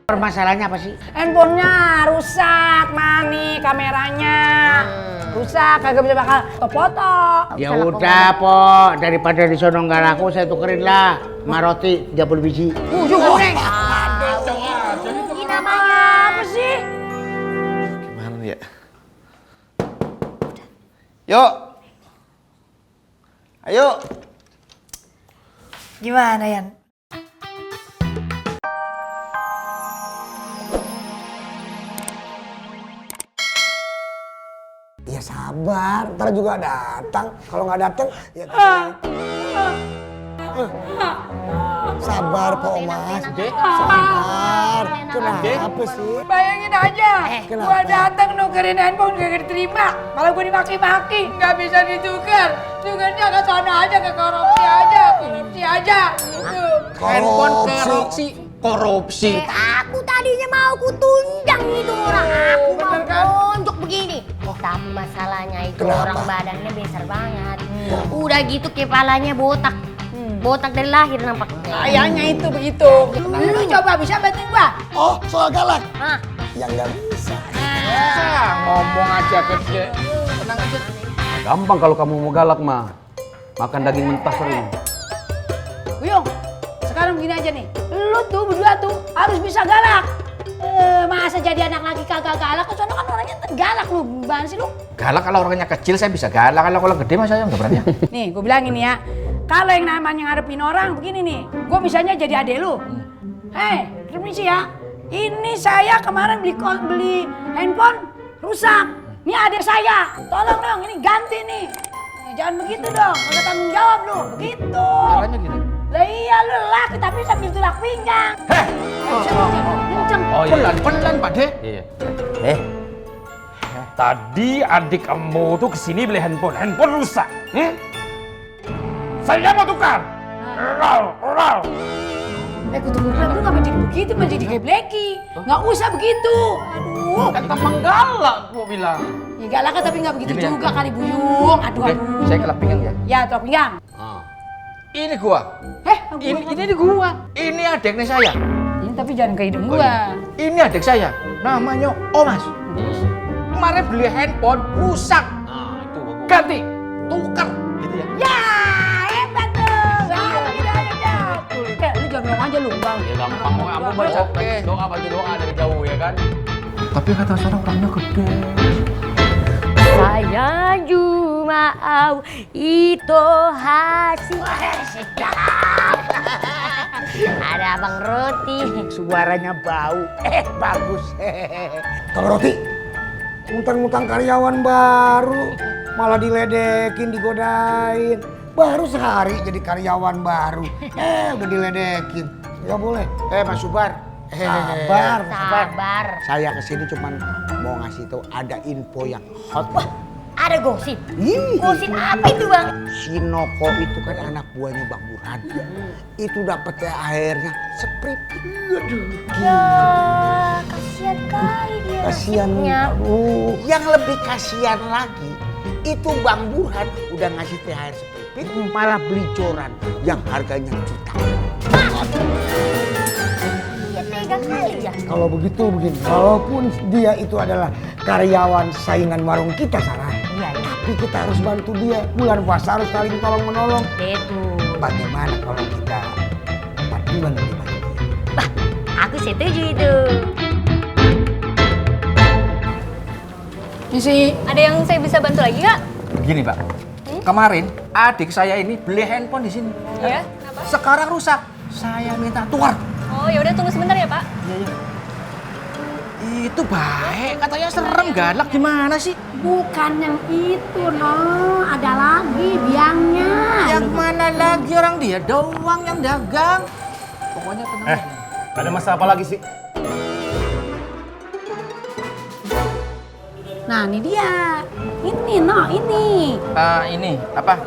Permasalahannya apa sih? Handphonenya rusak, Mani, kameranya rusak, kagak bisa bakal foto. Ya udah, Po, daripada di sono nggak laku, saya tukerin lah sama roti 30 biji. Goreng. Ini namanya apa sih? Gimana nih ya? Yuk. Ayo. Gimana, Yan? Ya sabar, ntar juga datang. Kalau nggak datang, ya sabar Pak Omas. Sabar. Kenapa sih? Bayangin aja, gua datang nukerin handphone gak diterima, malah gua dimaki-maki, nggak bisa ditukar. Tukernya ke sana aja, ke korupsi aja. Handphone korupsi. Aku tadinya mau kutunjang itu orang. Aku mau tonjok begini. Tapi masalahnya itu orang badannya besar banget. Udah gitu kepalanya botak. Botak dari lahir nampaknya. Kayaknya itu begitu. Lu coba bisa bantuin gua? Oh, soal galak. Hah? Yang nggak bisa. Ngomong aja gede. Tenang aja. Gampang kalau kamu mau galak mah. Makan daging mentah sering. Buyung, sekarang begini aja nih. Lu tuh berdua tuh harus bisa galak. Masa jadi anak lagi kagak galak? Soalnya kan orangnya galak lu. Gimana sih lu? Galak kalau orangnya kecil saya bisa galak, kalau gede mah saya nggak berani. Nih, gue bilangin ya. Kalau yang namanya ngadepin orang begini nih, gue misalnya jadi adek lu. Hei, permisi ya. Ini saya kemarin beli handphone rusak. Ini adek saya. Tolong dong, ini ganti nih. Jangan begitu dong, kagak tanggung jawab lu. Begitu. Caranya gitu. Lah iya lu lelaki tapi sambil tulak pinggang. Kenceng. Oh iya. Pelan, Pak De. Iya. Tadi adik kamu tuh kesini beli handphone rusak. Saya mau tukar. Ral. Tunggu bilang lu gak jadi begitu, mah jadi kayak Blacky. Gak usah begitu. Aduh. Kata menggalak, gua bilang. Ya galak kan tapi gak begitu juga kali Buyung. Aduh. Saya kelap pinggang ya. Ya tulak pinggang. Ini gua. Ini gua. Ini adiknya saya. Ini tapi jangan ke hidung gua. Ini adik saya. Namanya Omas. Kemarin beli handphone rusak. Itu bagus. Ganti. Tukar. Gitu ya. Ya hebat tuh. Lu jangan ngomong aja lu bang. Ya gampang mau kamu baca doa dari jauh ya kan. Tapi kata sana orangnya gede. Saya cuma itu hasil. Ada abang roti. Suaranya bau. Bagus. Kang Roti, ngutang-ngutang karyawan baru, malah diledekin, digodain. Baru sehari jadi karyawan baru, udah diledekin. Gak boleh. Mas Subar. Sabar. Saya kesini cuman mau ngasih tahu ada info yang hot. Ada gosip. Gosip apa itu bang? Si Noko itu kan anak buahnya Bang Burhan. Itu dapat THR-nya sepripit. Ya kasihan kali dia. Kasihan. Aduh, yang lebih kasihan lagi itu Bang Burhan udah ngasih THR sepripit malah beli joran yang harganya juta. Dia tega kali ya. Kalau begitu begini, walaupun dia itu adalah karyawan saingan warung kita Sarah, tapi kita harus bantu dia. Bulan puasa harus saling tolong menolong. Betul. Bagaimana kalau kita patungan lebih banyak? Bah, aku setuju itu. Misi. Ada yang saya bisa bantu lagi kak? Begini Pak. Kemarin adik saya ini beli handphone di sini. Iya. Sekarang rusak. Saya minta tukar. Oh ya udah tunggu sebentar ya pak. Itu baik, katanya serem galak gimana sih? Bukan yang itu no, ada lagi biangnya. Yang mana lagi orang dia doang yang dagang. Pokoknya tenang. Ada masalah apa lagi sih? Nah ini dia, ini no ini. Ini apa?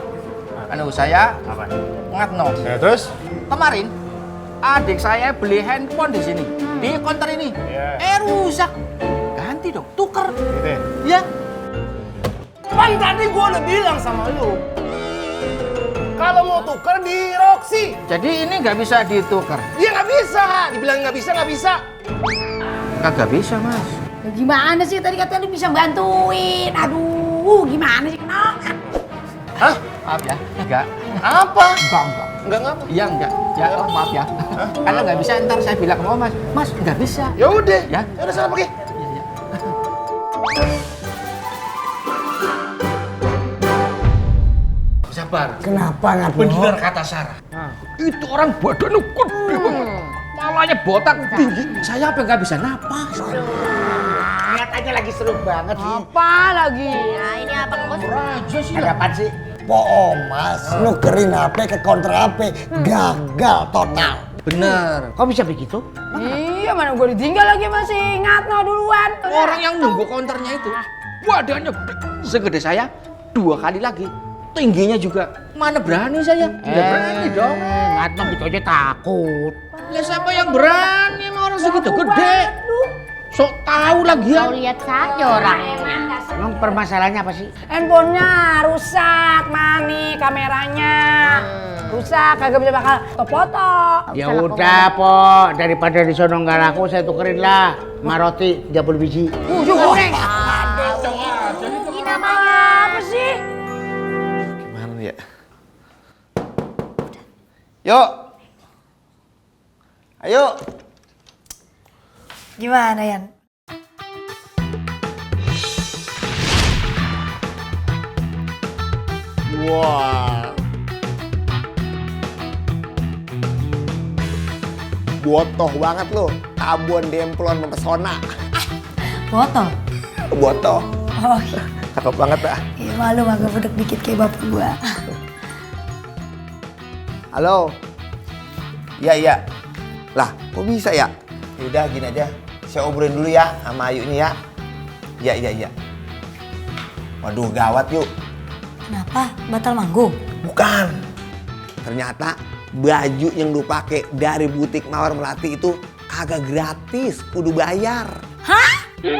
Saya Apa? ngatno. Ya terus? Kemarin adik saya beli handphone di sini di konter ini. Iya. Rusak. Ganti dong, tuker. Gitu Ya. ya? Kan tadi gua udah bilang sama lu. Kalau mau tuker di Roxy. Jadi ini nggak bisa ditukar. Ya nggak bisa. Dibilang nggak bisa, nggak bisa. Kagak bisa, Mas. Ya, gimana sih tadi katanya lu bisa bantuin? Aduh, gimana sih kenapa? Hah? Maaf ya. Enggak. Apa? Enggak ngapa? Iya, enggak. Ya, oh, maaf ya. Karena nggak bisa ntar saya bilang ke Mas. Mas, nggak bisa. Ya udah. Ya. Ya udah sana pergi. Iya, iya. Sabar. Kenapa Natno? Bener kata Sarah. Itu orang badannya gede banget. Malahnya botak tinggi. Saya apa nggak bisa napas. Lihat aja lagi seru banget sih. Apa lagi? Nah ini apa Kang Bos? Raja sih. Ada apaan sih? Bohong mas, nukerin HP ke counter HP, gagal total. Bener. Kok bisa begitu? Iya, mana gue ditinggal lagi masih ingat no duluan. Orang yang nunggu counternya itu badannya gede. Segede saya 2 kali lagi. Tingginya juga. Mana berani saya? Tidak berani dong. Ngatno gitu aja takut. Ya siapa yang berani sama orang segitu gede? Sok tahu lagi ya. Kau lihat saja orangnya. Emang permasalahannya apa sih? Handphonenya rusak, mani kameranya rusak, kagak bisa bakal foto. Ya udah, Po. Daripada di sono nggak laku, saya tukerin lah. Sama roti 30 biji. Goreng. Ini namanya Apa sih? Gimana ya? Yuk. Ayo. Gimana, Yan? Wah. Botoh banget lo. Abon demplon mempesona. Foto? Botoh. Oh, Cakep banget dah. iya malu agak bedek dikit kayak bapak gua. Halo. Iya, iya. Lah, kok bisa ya? Yaudah gini aja. Saya obrolin dulu ya sama Ayu nih ya. Iya, iya, iya. Waduh, gawat yuk. Kenapa? Batal manggung? Bukan. Ternyata baju yang lu pakai dari butik Mawar Melati itu kagak gratis, kudu bayar. Hah? Lo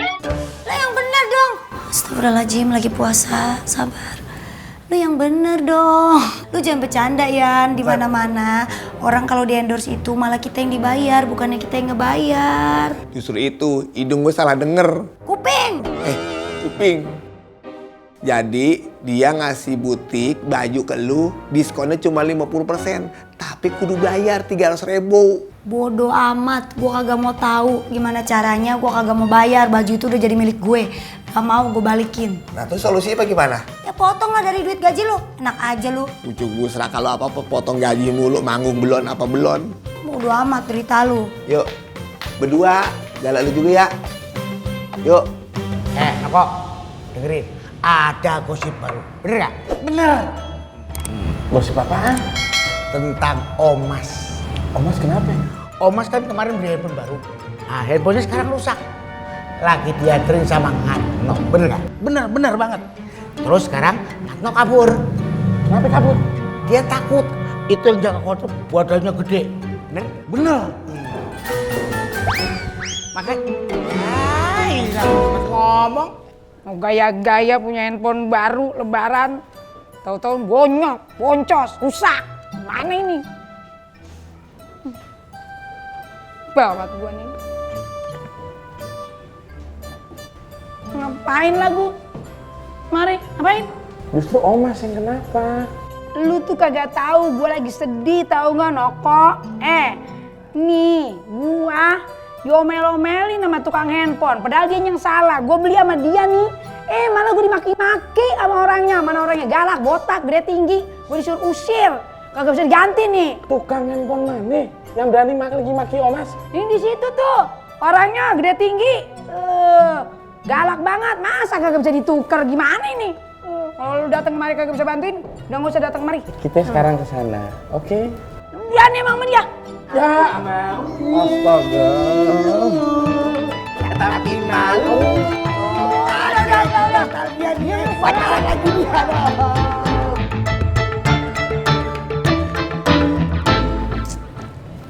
yang bener dong. Astagfirullahaladzim, lagi puasa, sabar. Lo yang bener dong. Lo jangan bercanda Yan, di mana-mana. Orang kalau di endorse itu malah kita yang dibayar, bukannya kita yang ngebayar. Justru itu, hidung gue salah denger. Kuping. Kuping. Jadi dia ngasih butik baju ke lu, diskonnya cuma 50%. Tapi kudu bayar 300.000. Bodoh amat, gua kagak mau tahu gimana caranya, gua kagak mau bayar. Baju itu udah jadi milik gue. Gak mau gue balikin. Nah terus solusinya apa gimana? Ya potong lah dari duit gaji lu. Enak aja lu. Ucuk busra kalau apa-apa potong gaji mulu, manggung belon apa belon. Bodoh amat derita lu. Yuk, berdua, galak lu juga ya. Yuk. Noko, dengerin. Ada gosip baru. Bener gak? Bener. Gosip apaan? Tentang Omas. Omas kenapa? Omas kan kemarin beli handphone baru. Nah, handphonenya sekarang rusak. Lagi dianterin sama Ngatno. Bener gak? Bener banget. Terus sekarang Ngatno kabur. Kenapa kabur? Dia takut. Itu yang jaga konter badannya gede. Bener? Bener. Makanya, Ngomong mau gaya-gaya punya handphone baru lebaran, tahu-tahu bonyok, boncos, rusak. Mana ini? Bawat gua nih. Ngapain lagu? Mari, ngapain? Justru Omas yang kenapa? Lu tuh kagak tahu gua lagi sedih, tahu nggak Noko? Nih gua diomel-omelin sama tukang handphone, padahal dia yang salah. Gue beli sama dia nih, malah gue dimaki-maki sama orangnya. Mana orangnya galak, botak, gede tinggi. Gue disuruh usir, kagak bisa diganti nih. Tukang handphone mana? Yang berani maki-maki Omas? Ini di situ tuh, orangnya gede tinggi, galak banget. Masa kagak bisa ditukar? Gimana ini? Kalau lu datang kemari kagak bisa bantuin, udah nggak usah datang kemari. Kita sekarang ke sana, oke? Berani emang sama dia. Ya, astaga. kata laki malu. Dia pacaran lagi dia.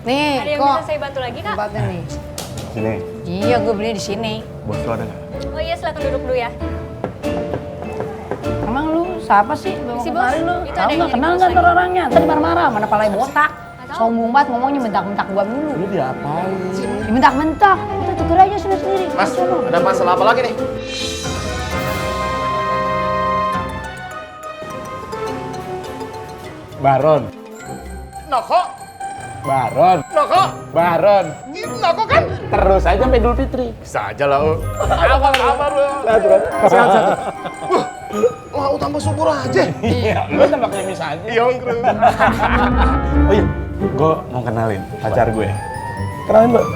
Nih, Ada yang kok bisa saya bantu lagi, Kak? tempatnya nih. Sini, Iya, gue beli di sini. bos lo ada nggak? Oh iya, silakan duduk dulu ya. Emang lu siapa sih? Bawa Si kemari Bos, lu. itu Tahu ada yang nggak? nyari Kenal Bos nggak lagi. ntar orangnya? Ntar marah-marah, mana palanya botak. Nggak Sombong banget ngomongnya mentak-mentak gua mulu. Lu diapain? Mentak-mentak. Kita tuker aja sendiri. Mas, ada masalah apa lagi nih? Baron. Noko, Baron. Noko, Baron. Noko kan? Terus aja sampai Idul Fitri. Bisa aja lah. Apa lu? Sehat. Mau tambah subur aja. Iya, lu tambah klimis aja. Iya, Bro. Oh iya, gue mau kenalin pacar gue. Kenalin, Mbak.